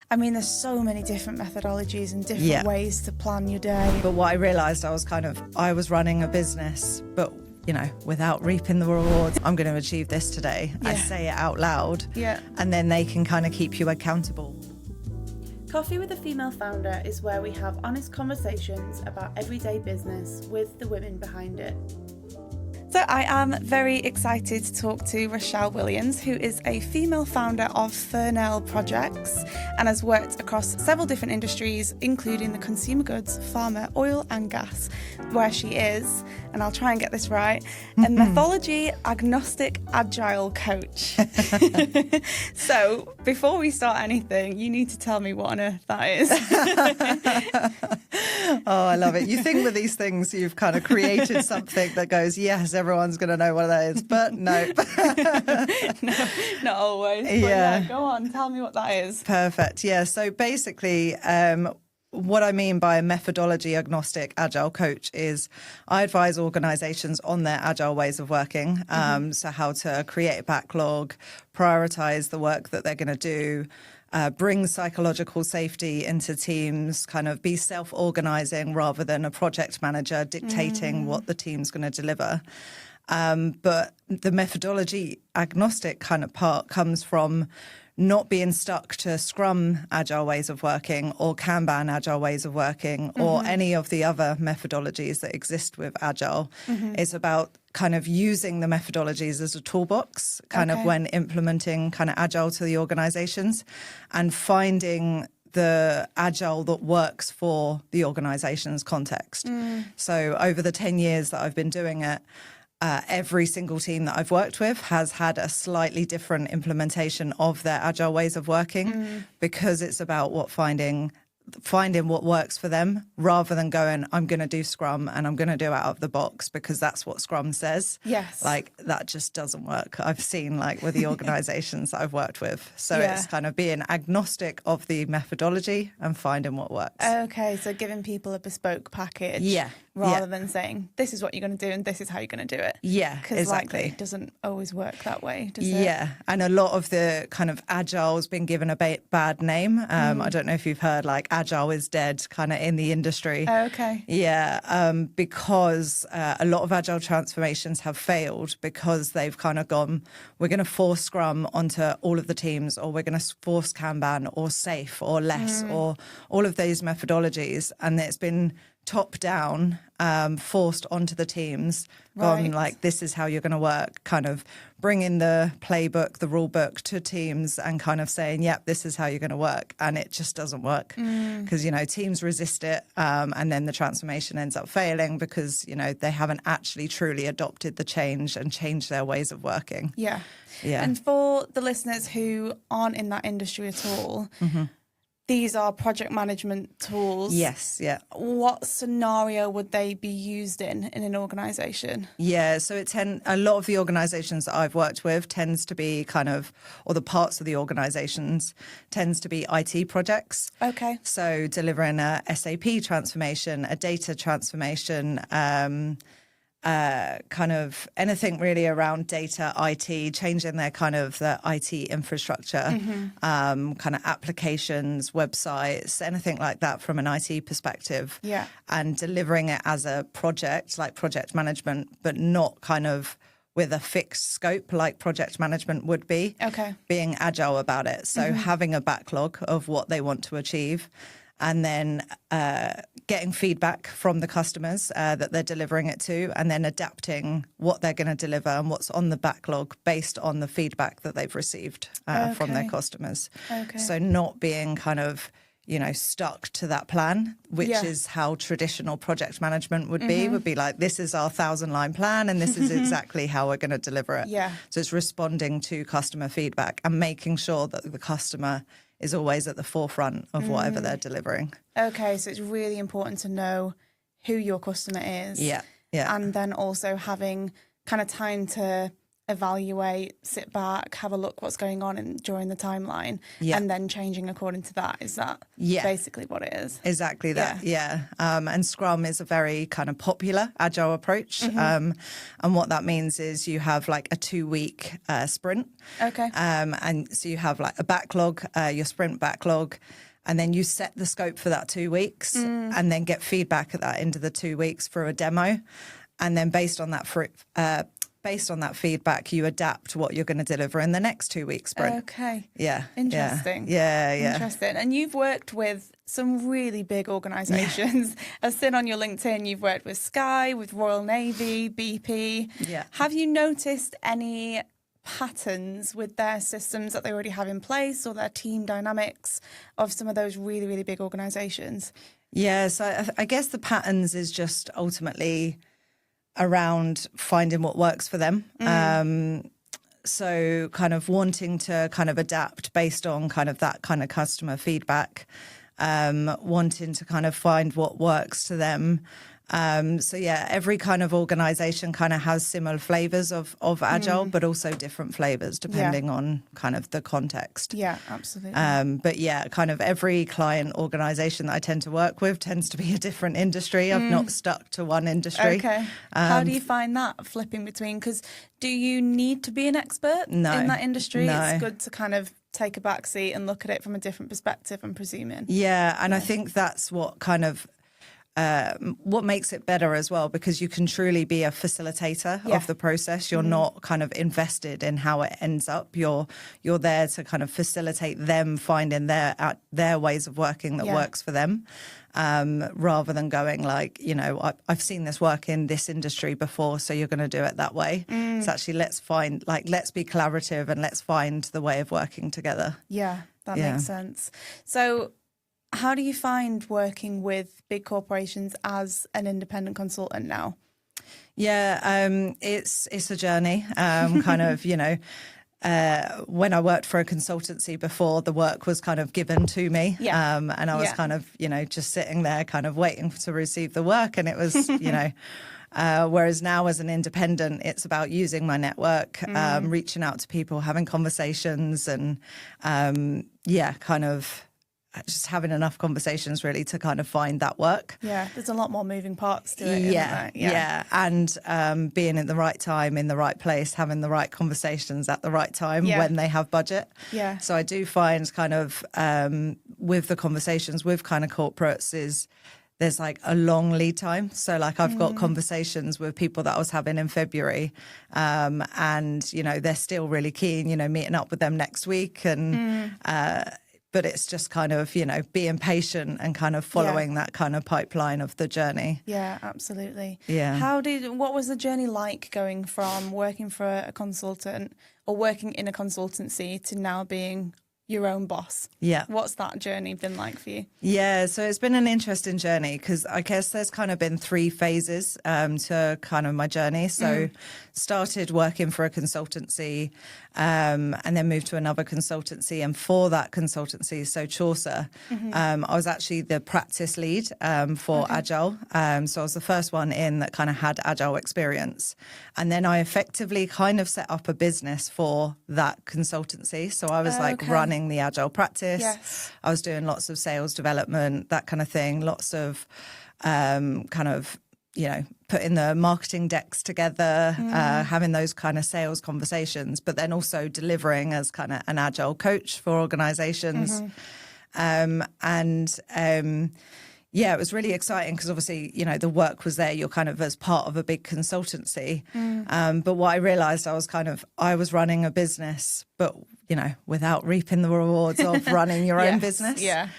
I mean, there's so many different methodologies and different ways to plan your day. But what I realised, I was running a business, but without reaping the rewards. I'm going to achieve this today. I say it out loud. Yeah. And then they can kind of keep you accountable. Coffee with a Female Founder is where we have honest conversations about everyday business with the women behind it. So I am very excited to talk to Rachelle Williams, who is a female founder of Fernell Projects and has worked across several different industries, including the consumer goods, pharma, oil and gas, where she is, and I'll try and get this right, a methodology agnostic agile coach. So before we start anything, you need to tell me what on earth that is. Oh, I love it. You think with these things you've kind of created something that goes, yes, everyone's going to know what that is, but no. No, not always. But Yeah. Go on, tell me what that is. Perfect. Yeah. So basically, what I mean by a methodology agnostic agile coach is I advise organizations on their agile ways of working. So how to create a backlog, prioritize the work that they're going to do, bring psychological safety into teams, kind of be self-organizing rather than a project manager dictating what the team's going to deliver. But the methodology agnostic kind of part comes from not being stuck to Scrum agile ways of working or Kanban agile ways of working or any of the other methodologies that exist with agile. It's about kind of using the methodologies as a toolbox, kind of when implementing kind of agile to the organizations and finding the agile that works for the organization's context. So over the 10 years that I've been doing it, every single team that I've worked with has had a slightly different implementation of their agile ways of working because it's about finding what works for them rather than going, I'm going to do Scrum and I'm going to do out of the box because that's what Scrum says. Yes. Like that just doesn't work. I've seen like with the organizations that I've worked with. So it's kind of being agnostic of the methodology and finding what works. Okay, so giving people a bespoke package. Yeah. Rather than saying, this is what you're going to do and this is how you're going to do it. Yeah, Because exactly. it doesn't always work that way, does it? Yeah, and a lot of the kind of agile's been given a bad name. I don't know if you've heard like agile is dead kind of in the industry. Okay. Yeah, because a lot of agile transformations have failed because they've kind of gone, we're going to force Scrum onto all of the teams or we're going to force Kanban or SAFe or less or all of these methodologies. And it's been top down, forced onto the teams, gone like, this is how you're going to work, kind of bringing the playbook, the rule book to teams and kind of saying, yep, this is how you're going to work. And it just doesn't work because, teams resist it. And then the transformation ends up failing because, they haven't actually truly adopted the change and changed their ways of working. Yeah. Yeah. And for the listeners who aren't in that industry at all, these are project management tools. Yes, yeah. What scenario would they be used in an organisation? Yeah, so a lot of the organisations that I've worked with tends to be kind of, or the parts of the organisations tends to be IT projects. Okay. So delivering a SAP transformation, a data transformation, kind of anything really around data, IT, changing their kind of the IT infrastructure, kind of applications, websites, anything like that from an IT perspective. Yeah. And delivering it as a project, like project management, but not kind of with a fixed scope like project management would be. Okay. Being agile about it. So having a backlog of what they want to achieve and then getting feedback from the customers that they're delivering it to, and then adapting what they're going to deliver and what's on the backlog based on the feedback that they've received from their customers. Okay. So not being kind of, stuck to that plan, which is how traditional project management would be like, this is our 1,000-line plan and this is exactly how we're going to deliver it. Yeah. So it's responding to customer feedback and making sure that the customer is always at the forefront of whatever they're delivering. Okay, so it's really important to know who your customer is. Yeah, yeah. And then also having kind of time to evaluate, sit back, have a look what's going on during the timeline, and then changing according to that. Is that basically what it is? Exactly that, and Scrum is a very kind of popular agile approach. And what that means is you have like a 2-week sprint. Okay. And so you have like a backlog, your sprint backlog, and then you set the scope for that 2 weeks and then get feedback at that end of the 2 weeks through a demo. And then based on that feedback, you adapt what you're going to deliver in the next 2-week sprint. Okay. Yeah. Interesting. Yeah. Interesting. And you've worked with some really big organisations. I've seen on your LinkedIn, you've worked with Sky, with Royal Navy, BP. Yeah. Have you noticed any patterns with their systems that they already have in place or their team dynamics of some of those really, really big organisations? Yeah, so I guess the patterns is just ultimately around finding what works for them. So kind of wanting to kind of adapt based on kind of that kind of customer feedback, wanting to kind of find what works to them. So yeah, every kind of organisation kind of has similar flavours of agile, but also different flavours depending on kind of the context. Yeah, absolutely. But yeah, kind of every client organisation that I tend to work with tends to be a different industry. I've not stuck to one industry. Okay. How do you find that flipping between? Because do you need to be an expert in that industry? No. It's good to kind of take a back seat and look at it from a different perspective, I'm presuming. Yeah, and I think that's what kind of what makes it better as well, because you can truly be a facilitator of the process. You're not kind of invested in how it ends up. You're there to kind of facilitate them finding their ways of working that works for them, rather than going like, you know, I've seen this work in this industry before, so you're going to do it that way. It's actually let's be collaborative and let's find the way of working together. Yeah, that makes sense. So how do you find working with big corporations as an independent consultant now? Yeah, it's a journey. Kind of, you know, when I worked for a consultancy before, the work was kind of given to me. And I was kind of, you know, just sitting there kind of waiting to receive the work. And it was, you know, whereas now as an independent, it's about using my network, reaching out to people, having conversations and, kind of just having enough conversations really to kind of find that work. Yeah, there's a lot more moving parts to it. Yeah. And being at the right time, in the right place, having the right conversations at the right time when they have budget. Yeah. So I do find kind of with the conversations with kind of corporates is there's like a long lead time. So like I've got conversations with people that I was having in February and, you know, they're still really keen, you know, meeting up with them next week and but it's just kind of, you know, being patient and kind of following that kind of pipeline of the journey. Yeah, absolutely. Yeah. What was the journey like going from working for a consultant or working in a consultancy to now being your own boss? Yeah. What's that journey been like for you? Yeah, so it's been an interesting journey because I guess there's kind of been 3 phases to kind of my journey. So started working for a consultancy and then moved to another consultancy. And for that consultancy, so Chaucer, I was actually the practice lead for Agile. So I was the first one in that kind of had Agile experience. And then I effectively kind of set up a business for that consultancy. So I was like running the Agile practice. Yes. I was doing lots of sales development, that kind of thing, lots of kind of, you know, putting the marketing decks together, having those kind of sales conversations, but then also delivering as kind of an Agile coach for organizations. Yeah, it was really exciting because obviously, you know, the work was there. You're kind of as part of a big consultancy. But what I realized I was running a business, but, you know, without reaping the rewards of running your own business. Yeah.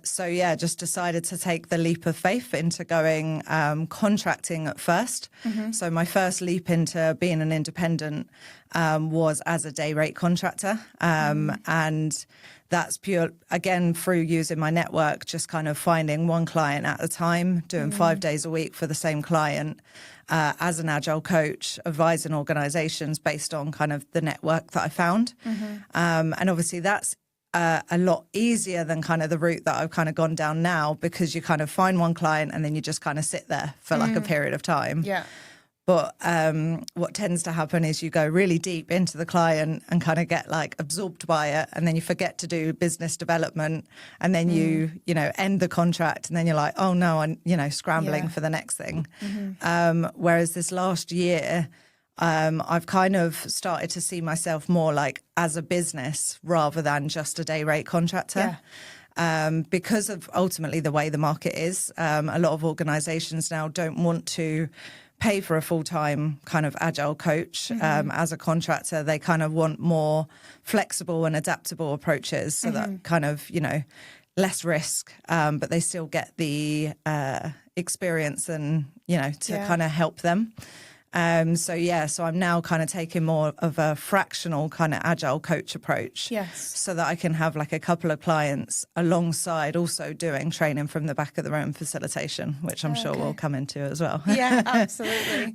So yeah, just decided to take the leap of faith into going contracting at first. So my first leap into being an independent was as a day rate contractor. And that's pure, again, through using my network, just kind of finding one client at a time, doing 5 days a week for the same client as an Agile coach, advising organizations based on kind of the network that I found. And obviously that's a lot easier than kind of the route that I've kind of gone down now, because you kind of find one client and then you just kind of sit there for like a period of time. Yeah. But what tends to happen is you go really deep into the client and kind of get like absorbed by it, and then you forget to do business development, and then you end the contract, and then you're like, oh no, I'm scrambling for the next thing. Whereas this last year, I've kind of started to see myself more like as a business rather than just a day rate contractor. Because of ultimately the way the market is, a lot of organisations now don't want to pay for a full-time kind of agile coach as a contractor. They kind of want more flexible and adaptable approaches, so that kind of, less risk, but they still get the experience and, to kind of help them. So I'm now kind of taking more of a fractional kind of agile coach approach. Yes. So that I can have like a couple of clients alongside also doing training from the back of their own facilitation, which I'm sure we'll come into as well. Yeah, absolutely.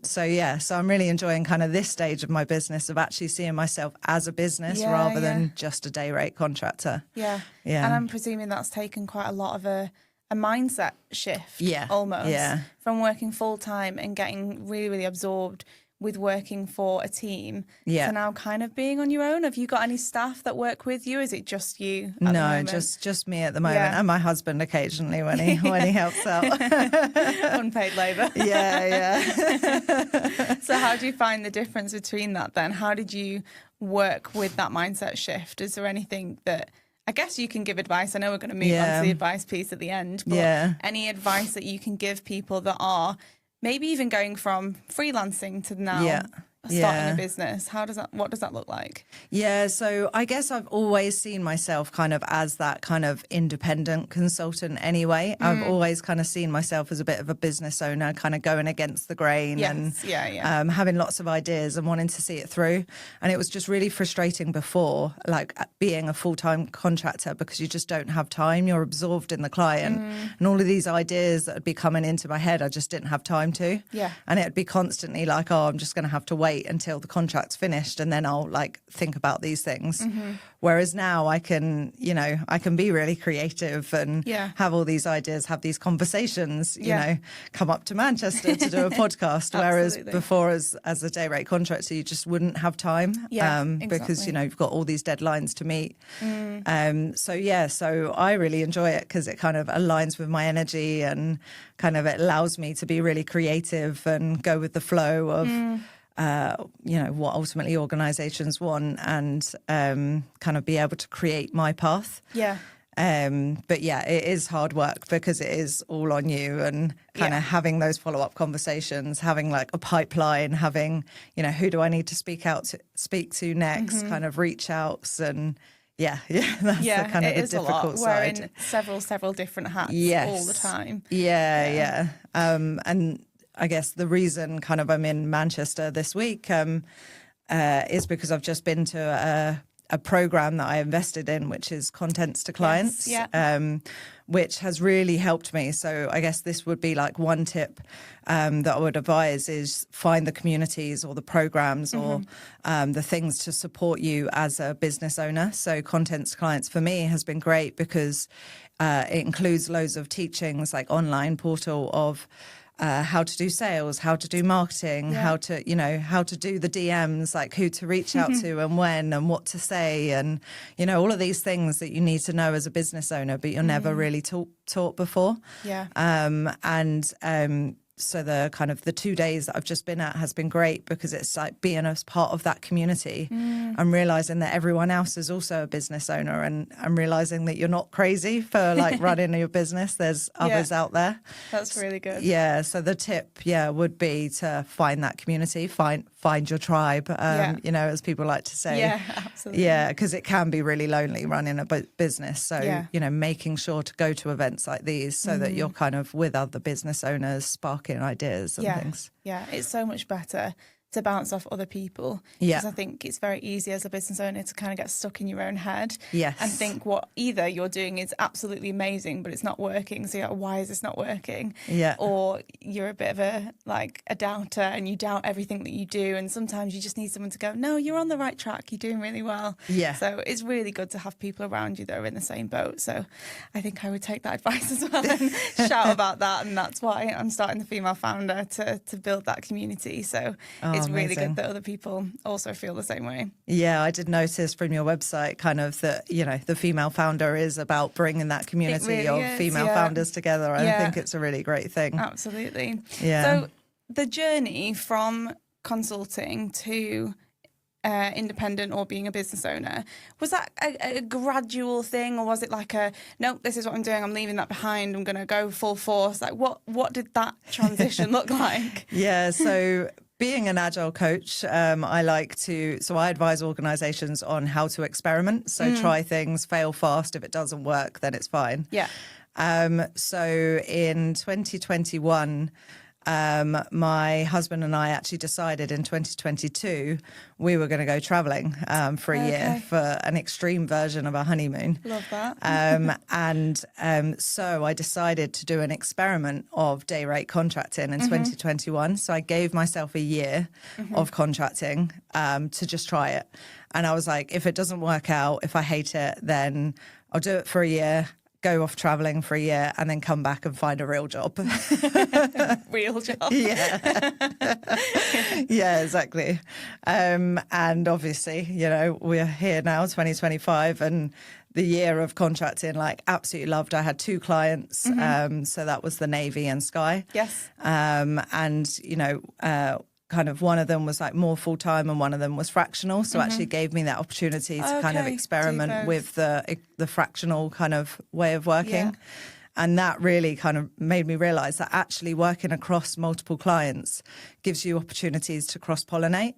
So I'm really enjoying kind of this stage of my business of actually seeing myself as a business rather than just a day rate contractor. Yeah. Yeah. And I'm presuming that's taken quite a lot of a mindset shift almost from working full time and getting really, really absorbed with working for a team to now kind of being on your own. Have you got any staff that work with you? Is it just you at the moment? just me at the moment, and my husband occasionally when he helps out. Unpaid labour. Yeah. So how do you find the difference between that then? How did you work with that mindset shift? Is there anything that, I guess you can give advice. I know we're going to move on to the advice piece at the end, but any advice that you can give people that are maybe even going from freelancing to now starting a business? What does that look like? Yeah, so I guess I've always seen myself kind of as that kind of independent consultant anyway. I've always kind of seen myself as a bit of a business owner, kind of going against the grain and having lots of ideas and wanting to see it through. And it was just really frustrating before, like being a full-time contractor, because you just don't have time. You're absorbed in the client and all of these ideas that would be coming into my head, I just didn't have time to. Yeah. And it'd be constantly like, oh, I'm just going to have to wait until the contract's finished and then I'll like think about these things. Whereas now I can be really creative and have all these ideas, have these conversations, come up to Manchester to do a podcast. Whereas before as a day rate contractor, you just wouldn't have time because, you've got all these deadlines to meet. So I really enjoy it because it kind of aligns with my energy and kind of it allows me to be really creative and go with the flow of what ultimately organisations want and kind of be able to create my path. Yeah. But it is hard work because it is all on you and kind of having those follow-up conversations, having like a pipeline, having, who do I need to speak to next, kind of reach outs and that's the kind of the difficult side. Wearing several different hats all the time. And I guess the reason kind of I'm in Manchester this week is because I've just been to a program that I invested in, which is Contents to Clients, which has really helped me. So I guess this would be like one tip that I would advise is find the communities or the programs or the things to support you as a business owner. So Contents to Clients for me has been great because it includes loads of teachings, like online portal of how to do sales, how to do marketing, how to do the DMs, like who to reach out to and when and what to say and, all of these things that you need to know as a business owner, but you're never really taught before. So the kind of the 2 days that I've just been at has been great because it's like being as part of that community and realising that everyone else is also a business owner and realising that you're not crazy for like running your business. There's others out there. That's really good. Yeah. So the tip, would be to find that community, find your tribe, as people like to say. Yeah, absolutely. Yeah, because it can be really lonely running a business. So, making sure to go to events like these so that you're kind of with other business owners, sparking ideas and things. Yeah, it's so much better to bounce off other people. Yeah. Because I think it's very easy as a business owner to kind of get stuck in your own head. Yes. And think what either you're doing is absolutely amazing, but it's not working. So you're like, why is this not working? Yeah. Or you're a bit of a doubter and you doubt everything that you do. And sometimes you just need someone to go, no, you're on the right track. You're doing really well. Yeah. So it's really good to have people around you that are in the same boat. So I think I would take that advice as well and shout about that. And that's why I'm starting the Female Founder to build that community. So it's really amazing. good that other people also feel the same way. Yeah, I did notice from your website kind of that, you know, the Female Founder is about bringing that community really of is, female founders together. I think it's a really great thing. Absolutely. Yeah. So the journey from consulting to independent or being a business owner, was that a gradual thing, or was it like no, this is what I'm doing, I'm leaving that behind, I'm going to go full force? Like what did that transition look like? Yeah, so being an agile coach, I advise organizations on how to experiment. So try things, fail fast. If it doesn't work, then it's fine. Yeah. So in 2021, my husband and I actually decided in 2022 we were going to go traveling for a year for an extreme version of a honeymoon. Love that. So I decided to do an experiment of day rate contracting in 2021. So I gave myself a year of contracting to just try it. And I was like, if it doesn't work out, if I hate it, then I'll do it for a year, go off traveling for a year, and then come back and find a real job. Real job. Yeah. Yeah, exactly. And obviously, you know, we're here now, 2025, and the year of contracting, like, absolutely loved. I had 2 clients. So that was the Navy and Sky. Yes. And, you know, kind of one of them was like more full-time and one of them was fractional. So actually gave me that opportunity to kind of experiment with the fractional kind of way of working. Yeah. And that really kind of made me realise that actually working across multiple clients gives you opportunities to cross-pollinate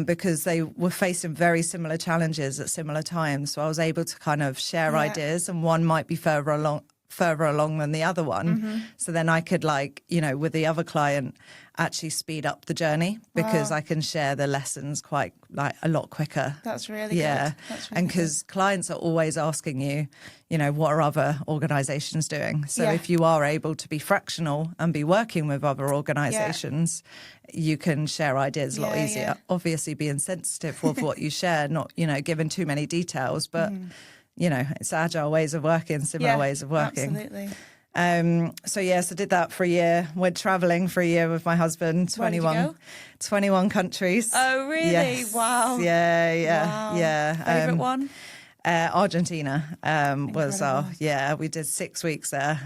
because they were facing very similar challenges at similar times. So I was able to kind of share ideas, and one might be further along than the other one. So then I could, like, you know, with the other client, actually speed up the journey because I can share the lessons quite like a lot quicker. That's really good. That's really and because clients are always asking you, you know, what are other organisations doing? So if you are able to be fractional and be working with other organisations, you can share ideas a lot easier. Yeah. Obviously being sensitive with what you share, not, you know, giving too many details, but you know, it's agile ways of working, similar ways of working. Absolutely. So yes, I did that for a year. Went traveling for a year with my husband. 21 countries. Oh, really? Yes. Wow. Yeah. Favorite one? Argentina was we did 6 weeks there.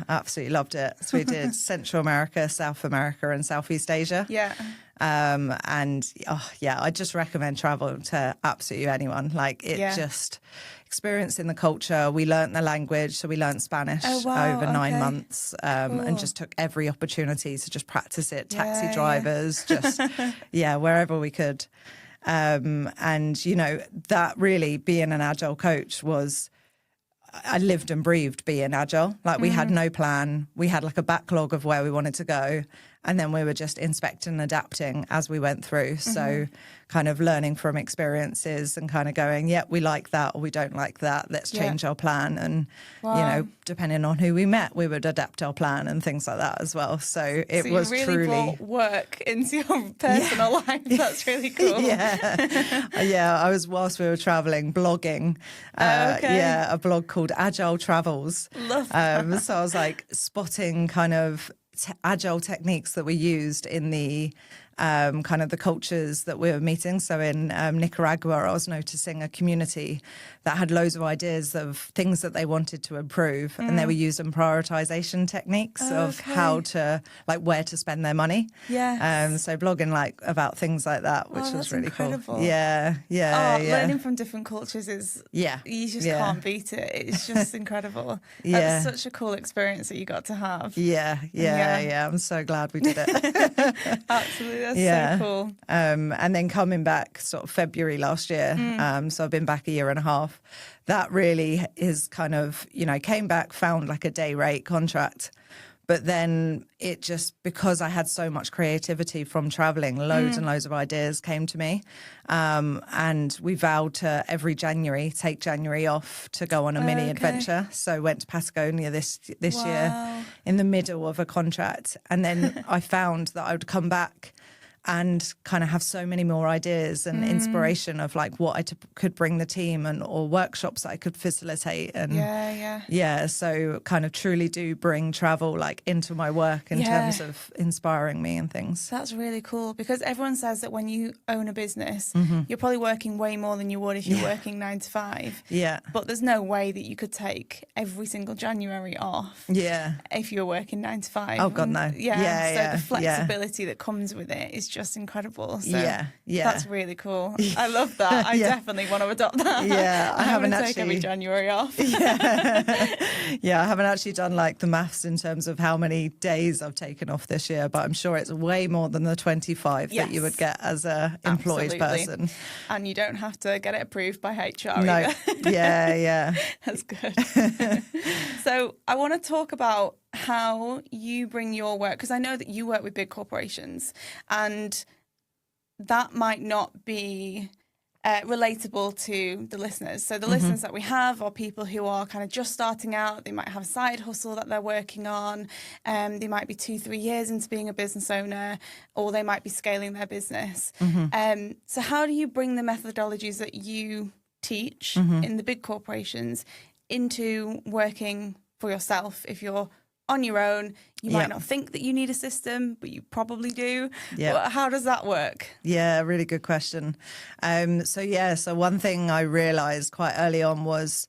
Absolutely loved it. So we did Central America, South America, and Southeast Asia. Yeah. I just recommend travel to absolutely anyone. Like, it just experiencing the culture. We learnt the language, so we learnt Spanish over 9 months, and just took every opportunity to just practice it. Taxi drivers, just wherever we could. And you know, that really, being an agile coach was, I lived and breathed being agile. Like, we had no plan. We had like a backlog of where we wanted to go. And then we were just inspecting and adapting as we went through. So kind of learning from experiences and kind of going, we like that or we don't like that. Let's change our plan. And, you know, depending on who we met, we would adapt our plan and things like that as well. So it was really truly brought work into your personal life. That's really cool. I was, whilst we were traveling, blogging. A blog called Agile Travels. Love that. So I was like spotting kind of agile techniques that were used in the kind of the cultures that we were meeting. So in Nicaragua, I was noticing a community that had loads of ideas of things that they wanted to improve, and they were using prioritization techniques of how to, like, where to spend their money. So blogging like about things like that, which was really incredible. Cool. Learning from different cultures is you just can't beat it. It's just incredible. That's such a cool experience that you got to have. I'm so glad we did it. Absolutely. That's so cool. And then coming back sort of February last year, so I've been back a year and a half. That really is kind of, you know, came back, found like a day rate contract, But then it just, because I had so much creativity from traveling, loads and loads of ideas came to me. And we vowed to every January, take January off to go on a mini adventure. So went to Patagonia this year in the middle of a contract. And then I found that I would come back and kind of have so many more ideas and inspiration of like what I could bring the team and or workshops that I could facilitate. And so kind of truly do bring travel like into my work in terms of inspiring me and things. That's really cool, because everyone says that when you own a business, you're probably working way more than you would if you're working 9 to 5. Yeah. But there's no way that you could take every single January off. Yeah. If you're working 9 to 5. Oh God, no. So the flexibility that comes with it is just incredible. So that's really cool. I love that. I definitely want to adopt that. Yeah, I haven't take actually every January off. I haven't actually done like the maths in terms of how many days I've taken off this year, but I'm sure it's way more than the 25 that you would get as a employed person. And you don't have to get it approved by HR no. either. Yeah. That's good. So I want to talk about how you bring your work, because I know that you work with big corporations, and that might not be relatable to the listeners. So the listeners that we have are people who are kind of just starting out. They might have a side hustle that they're working on. They might be 2-3 years into being a business owner, or they might be scaling their business. So how do you bring the methodologies that you teach in the big corporations into working for yourself? If you're on your own, you might not think that you need a system, but you probably do. Well, how does that work? Yeah, really good question. So one thing I realized quite early on was,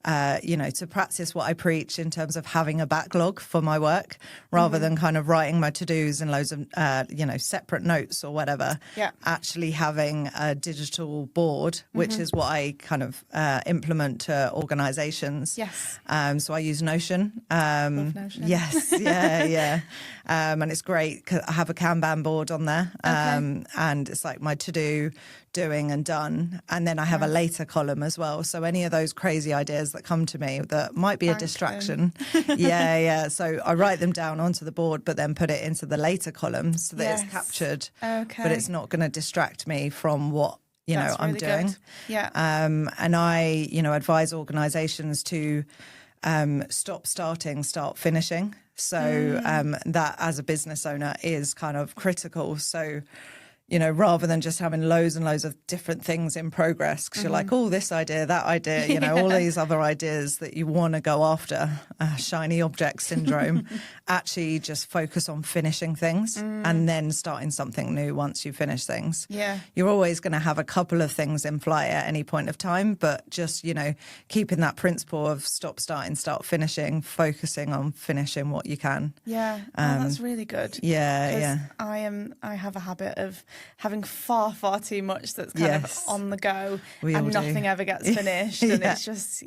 to practice what I preach in terms of having a backlog for my work rather than kind of writing my to-dos in loads of, separate notes or whatever. Actually having a digital board, which is what I kind of implement to organizations. So I use Notion. Love Notion. Yes, yeah. And it's great because I have a Kanban board on there. And it's like my to-do, doing and done. And then I have a later column as well. So any of those crazy ideas that come to me that might be a distraction. So I write them down onto the board, but then put it into the later column so that it's captured. But it's not going to distract me from what I'm doing. Good. And I, advise organizations to stop starting, start finishing. So that as a business owner is kind of critical. So rather than just having loads and loads of different things in progress, because you're like, oh, this idea, that idea, all these other ideas that you want to go after, shiny object syndrome, actually just focus on finishing things and then starting something new once you finish things. You're always going to have a couple of things in flight at any point of time, but just, keeping that principle of stop starting, start finishing, focusing on finishing what you can. That's really good. I have a habit of having far too much that's kind of on the go and nothing ever gets finished. And it's just,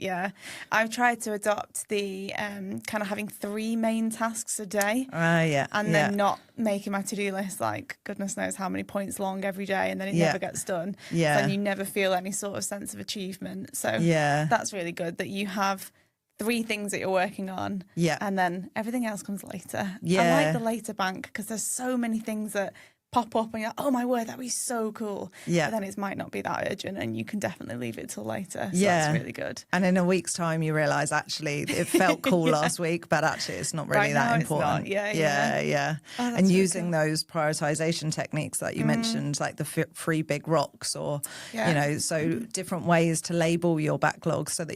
I've tried to adopt the kind of having 3 main tasks a day and then not making my to-do list like goodness knows how many points long every day, and then it never gets done. So then you never feel any sort of sense of achievement. So that's really good that you have 3 things that you're working on and then everything else comes later. I like the later bank because there's so many things that pop up and you're like, oh my word, that'd be so cool. But then it might not be that urgent and you can definitely leave it till later. So that's really good. And in a week's time you realise actually it felt cool last week, but actually it's not really that important. And using those prioritisation techniques that you mentioned, like the 3 big rocks or, so different ways to label your backlog so that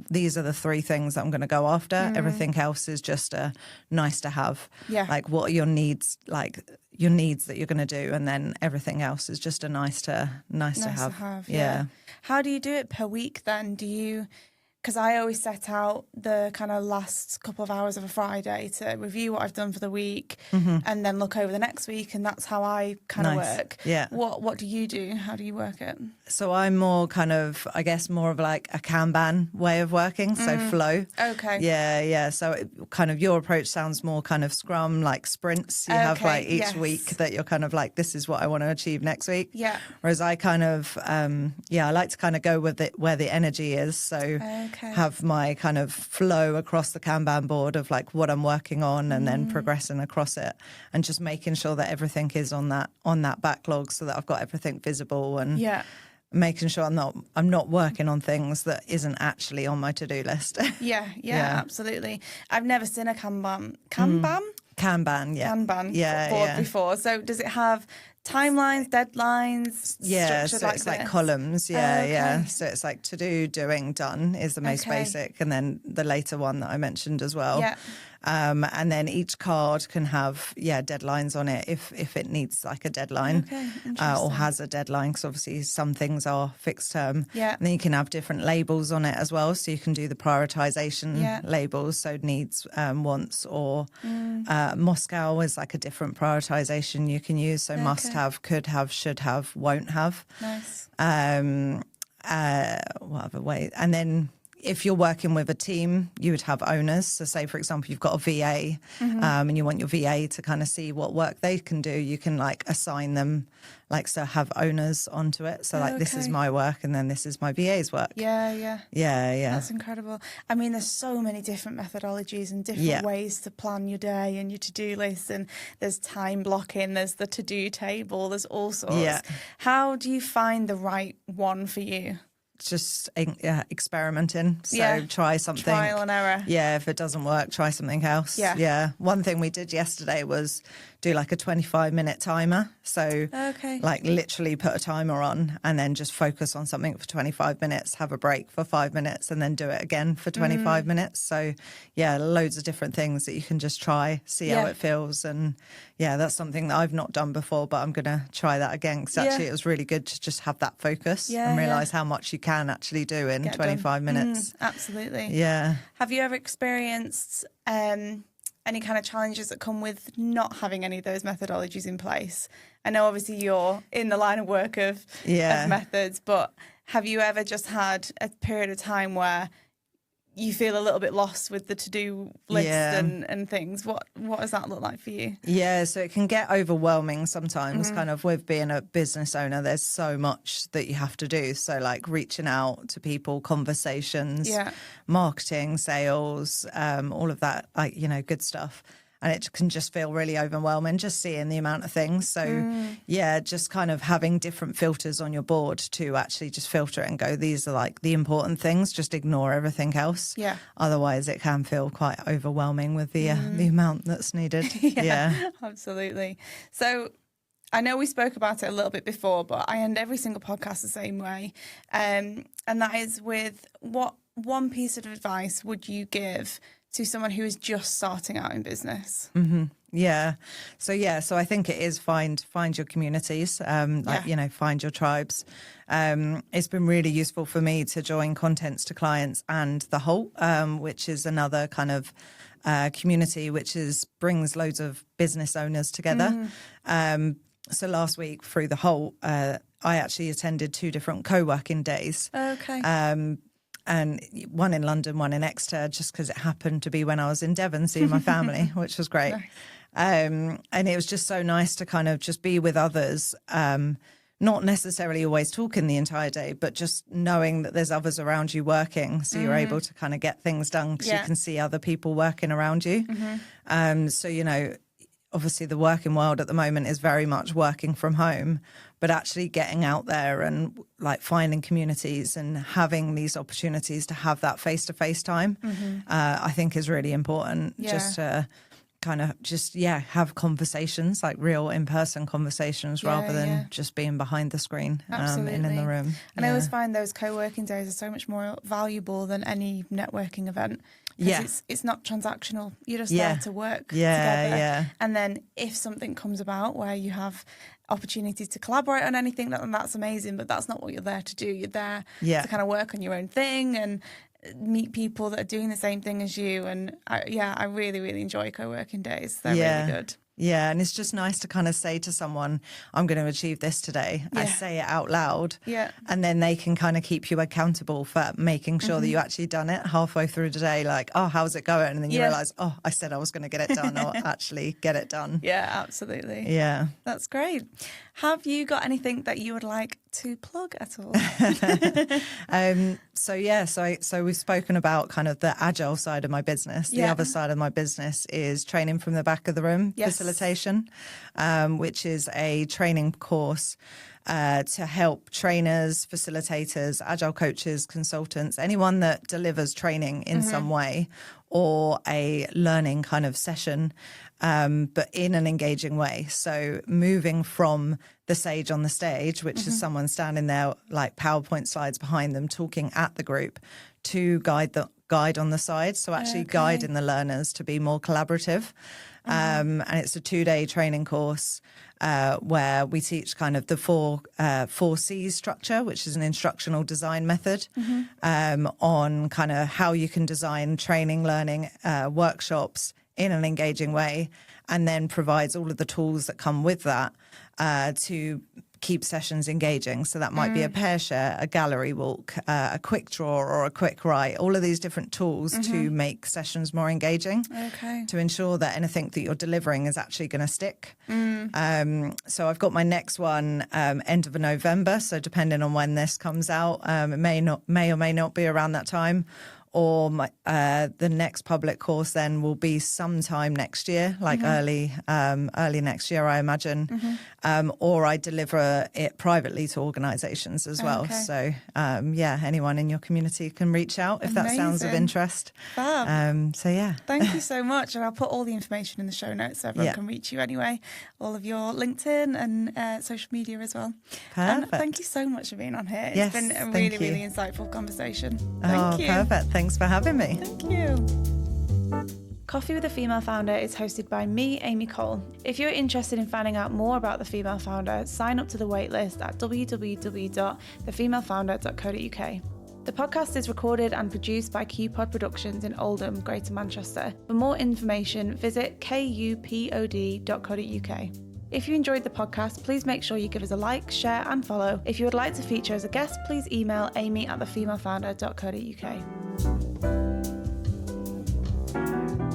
these are the 3 things that I'm going to go after. Everything else is just a nice to have. Like what are your needs, like your needs that you're going to do, and then everything else is just a nice to have. How do you do it per week then? Do you, because I always set out the kind of last couple of hours of a Friday to review what I've done for the week and then look over the next week, and that's how I kind of work. What do you do? How do you work it? So I'm more kind of, I guess, more of like a Kanban way of working, so flow. So kind of your approach sounds more kind of Scrum, like sprints. You have like each week that you're kind of like, this is what I want to achieve next week. Whereas I kind of, I like to kind of go with it where the energy is. So have my kind of flow across the Kanban board of like what I'm working on and then progressing across it, and just making sure that everything is on that backlog so that I've got everything visible, and making sure I'm not working on things that isn't actually on my to-do list. Yeah, absolutely. I've never seen a Kanban. Kanban, board before. So does it have timelines, deadlines? Yeah, so like it's like this? columns. Yeah. So it's like to do, doing, done is the most basic, and then the later one that I mentioned as well. Yeah. And then each card can have deadlines on it if it needs like a deadline or has a deadline, because obviously some things are fixed term. Yeah. And then you can have different labels on it as well, so you can do the prioritization labels, so needs, wants, or Moscow is like a different prioritization you can use, so must have, could have, should have, won't have. Nice. What other way? And then if you're working with a team, you would have owners. So say, for example, you've got a VA and you want your VA to kind of see what work they can do. You can like assign them, like, so have owners onto it. So like, this is my work and then this is my VA's work. Yeah. Yeah. That's incredible. I mean, there's so many different methodologies and different ways to plan your day and your to-do list. And there's time blocking, there's the to-do table, there's all sorts. Yeah. How do you find the right one for you? Just experimenting. So try something. Trial and error. Yeah, if it doesn't work, try something else. Yeah. One thing we did yesterday was do like a 25-minute timer. So like literally put a timer on and then just focus on something for 25 minutes, have a break for 5 minutes and then do it again for 25 minutes. So loads of different things that you can just try, see how it feels. And that's something that I've not done before, but I'm going to try that again, because actually it was really good to just have that focus and realise how much you can actually do in 25 minutes. Absolutely. Yeah. Have you ever experienced any kind of challenges that come with not having any of those methodologies in place? I know obviously you're in the line of work of methods, but have you ever just had a period of time where you feel a little bit lost with the to-do list and things? What does that look like for you? Yeah, so it can get overwhelming sometimes, kind of with being a business owner. There's so much that you have to do. So like reaching out to people, conversations, marketing, sales, all of that, like, good stuff. And it can just feel really overwhelming just seeing the amount of things. So, just kind of having different filters on your board to actually just filter it and go, these are like the important things, just ignore everything else. Yeah. Otherwise, it can feel quite overwhelming with the amount that's needed. Absolutely. So I know we spoke about it a little bit before, but I end every single podcast the same way. And that is with, what one piece of advice would you give to someone who is just starting out in business? So I think it is find your communities, find your tribes. It's been really useful for me to join Contents to Clients and The Halt, which is another kind of community which brings loads of business owners together. So last week through The Halt, I actually attended 2 different co-working days. And one in London, one in Exeter, just because it happened to be when I was in Devon seeing my family, which was great. Nice. And it was just so nice to kind of just be with others, not necessarily always talking the entire day, but just knowing that there's others around you working. So you're able to kind of get things done because you can see other people working around you. So, obviously the working world at the moment is very much working from home, but actually getting out there and like finding communities and having these opportunities to have that face-to-face time, I think is really important. Just to kind of have conversations, like real in-person conversations, rather than just being behind the screen and in the room. And I always find those co-working days are so much more valuable than any networking event. It's not transactional. You're just there to work together. And then if something comes about where you have opportunities to collaborate on anything, that's amazing, but that's not what you're there to do. You're there to kind of work on your own thing and meet people that are doing the same thing as you. And I really, really enjoy co-working days. They're really good. Yeah, and it's just nice to kind of say to someone, I'm going to achieve this today. I say it out loud. And then they can kind of keep you accountable for making sure that you actually done it halfway through the day. Like, oh, how's it going? And then you realise, oh, I said I was going to get it done, or actually get it done. Yeah, absolutely. Yeah. That's great. Have you got anything that you would like to plug at all? So we've spoken about kind of the agile side of my business. The other side of my business is training from the back of the room, facilitation, which is a training course to help trainers, facilitators, agile coaches, consultants, anyone that delivers training in some way or a learning kind of session, but in an engaging way. So moving from the sage on the stage, which is someone standing there like PowerPoint slides behind them talking at the group, to guide on the side. So actually guiding the learners to be more collaborative. And it's a 2-day training course where we teach kind of the four C's structure, which is an instructional design method, on kind of how you can design training, learning, workshops in an engaging way, and then provides all of the tools that come with that to keep sessions engaging. So that might be a pair share, a gallery walk, a quick draw or a quick write, all of these different tools to make sessions more engaging, to ensure that anything that you're delivering is actually going to stick. So I've got my next one end of November. So depending on when this comes out, it may or may not be around that time. Or the next public course then will be sometime next year, like early next year, I imagine. Or I deliver it privately to organisations as well. So anyone in your community can reach out if that sounds of interest. Fab. Thank you so much, and I'll put all the information in the show notes so everyone can reach you anyway. All of your LinkedIn and social media as well. Perfect. And thank you so much for being on here. It's been a really, really insightful conversation. Thank you. Perfect. Thanks for having me. Thank you. Coffee with a Female Founder is hosted by me, Amy Cole. If you're interested in finding out more about the Female Founder, sign up to the waitlist at www.thefemalefounder.co.uk. The podcast is recorded and produced by QPod Productions in Oldham, Greater Manchester. For more information, visit kupod.co.uk. If you enjoyed the podcast, please make sure you give us a like, share and follow. If you would like to feature as a guest, please email amy@thefemalefounder.co.uk.